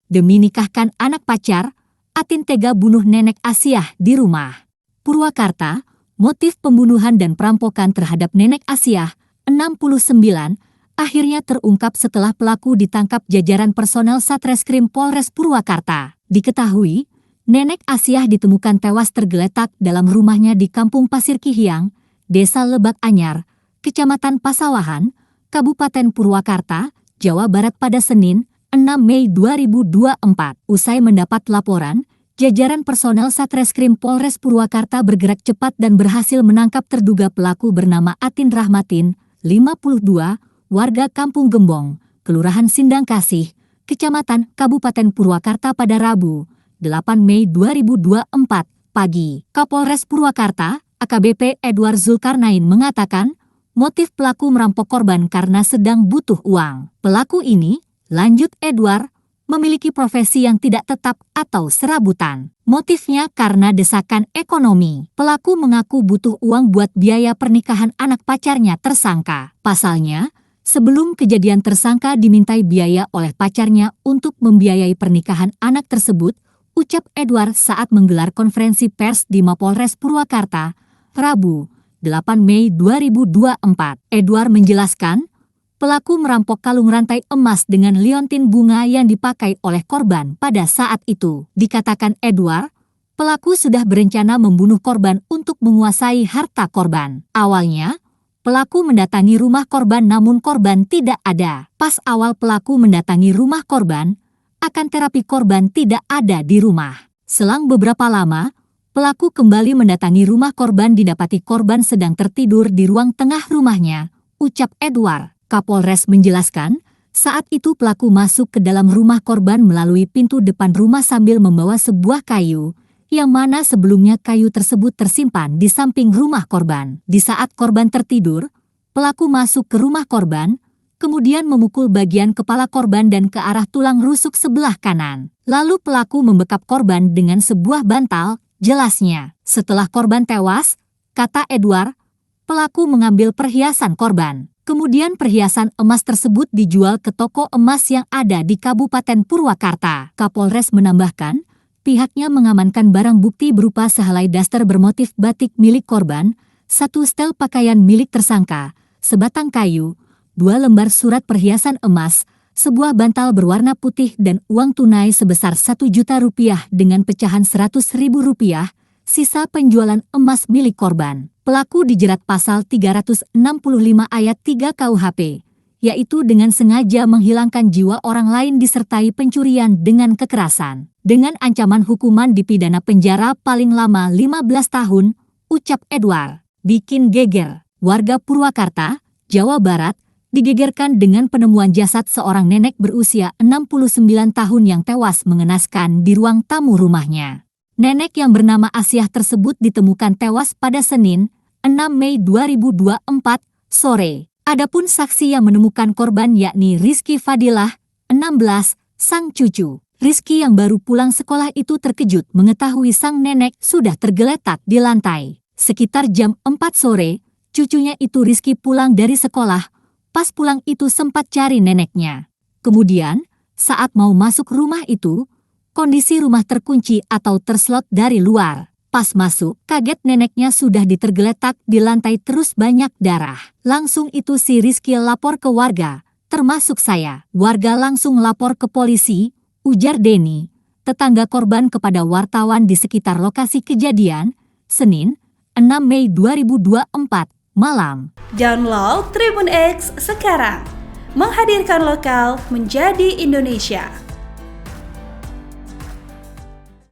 Demi nikahkan anak pacar, Atin tega bunuh nenek Asiah di rumah. Purwakarta, motif pembunuhan dan perampokan terhadap nenek Asiah, 69, akhirnya terungkap setelah pelaku ditangkap jajaran personel Satreskrim Polres Purwakarta. Diketahui, nenek Asiah ditemukan tewas tergeletak dalam rumahnya di Kampung Pasir Kihiang, Desa Lebak Anyar, Kecamatan Pasawahan, Kabupaten Purwakarta, Jawa Barat pada Senin, 6 Mei 2024. Usai mendapat laporan, jajaran personel Satreskrim Polres Purwakarta bergerak cepat dan berhasil menangkap terduga pelaku bernama Atin Rahmatin, 52, warga Kampung Gembong, Kelurahan Sindang Kasih, Kecamatan Kabupaten Purwakarta pada Rabu, 8 Mei 2024, pagi. Kapolres Purwakarta, AKBP Edward Zulkarnain mengatakan, motif pelaku merampok korban karena sedang butuh uang. Pelaku ini, lanjut Edward, memiliki profesi yang tidak tetap atau serabutan. Motifnya karena desakan ekonomi. Pelaku mengaku butuh uang buat biaya pernikahan anak pacarnya tersangka. Pasalnya, sebelum kejadian tersangka dimintai biaya oleh pacarnya untuk membiayai pernikahan anak tersebut, ucap Edward saat menggelar konferensi pers di Mapolres Purwakarta, Rabu, 8 Mei 2024. Edward menjelaskan, pelaku merampok kalung rantai emas dengan liontin bunga yang dipakai oleh korban pada saat itu. Dikatakan Edward, pelaku sudah berencana membunuh korban untuk menguasai harta korban. Awalnya, pelaku mendatangi rumah korban namun korban tidak ada. Pas awal pelaku mendatangi rumah korban, akan terapi korban tidak ada di rumah. Selang beberapa lama, pelaku kembali mendatangi rumah korban didapati korban sedang tertidur di ruang tengah rumahnya, ucap Edward. Kapolres menjelaskan, saat itu pelaku masuk ke dalam rumah korban melalui pintu depan rumah sambil membawa sebuah kayu, yang mana sebelumnya kayu tersebut tersimpan di samping rumah korban. Di saat korban tertidur, pelaku masuk ke rumah korban, kemudian memukul bagian kepala korban dan ke arah tulang rusuk sebelah kanan. Lalu pelaku membekap korban dengan sebuah bantal, jelasnya. Setelah korban tewas, kata Edward, pelaku mengambil perhiasan korban. Kemudian perhiasan emas tersebut dijual ke toko emas yang ada di Kabupaten Purwakarta. Kapolres menambahkan, pihaknya mengamankan barang bukti berupa sehelai daster bermotif batik milik korban, 1 setel pakaian milik tersangka, sebatang kayu, 2 lembar surat perhiasan emas, sebuah bantal berwarna putih dan uang tunai sebesar Rp1 juta dengan pecahan Rp100.000, sisa penjualan emas milik korban. Pelaku dijerat pasal 365 ayat 3 KUHP, yaitu dengan sengaja menghilangkan jiwa orang lain disertai pencurian dengan kekerasan. Dengan ancaman hukuman dipidana penjara paling lama 15 tahun, ucap Edward. Bikin geger. Warga Purwakarta, Jawa Barat, digegerkan dengan penemuan jasad seorang nenek berusia 69 tahun yang tewas mengenaskan di ruang tamu rumahnya. Nenek yang bernama Asiah tersebut ditemukan tewas pada Senin, 6 Mei 2024, sore. Adapun saksi yang menemukan korban yakni Rizky Fadilah, 16, sang cucu. Rizky yang baru pulang sekolah itu terkejut mengetahui sang nenek sudah tergeletak di lantai. Sekitar jam 4 sore, cucunya itu Rizky pulang dari sekolah. Pas pulang itu sempat cari neneknya. Kemudian, saat mau masuk rumah itu, kondisi rumah terkunci atau terslot dari luar. Pas masuk, kaget neneknya sudah ditergeletak di lantai terus banyak darah. Langsung itu si Rizky lapor ke warga, termasuk saya. Warga langsung lapor ke polisi, ujar Denny, tetangga korban kepada wartawan di sekitar lokasi kejadian, Senin, 6 Mei 2024, malam. Download Tribun X sekarang, menghadirkan lokal menjadi Indonesia.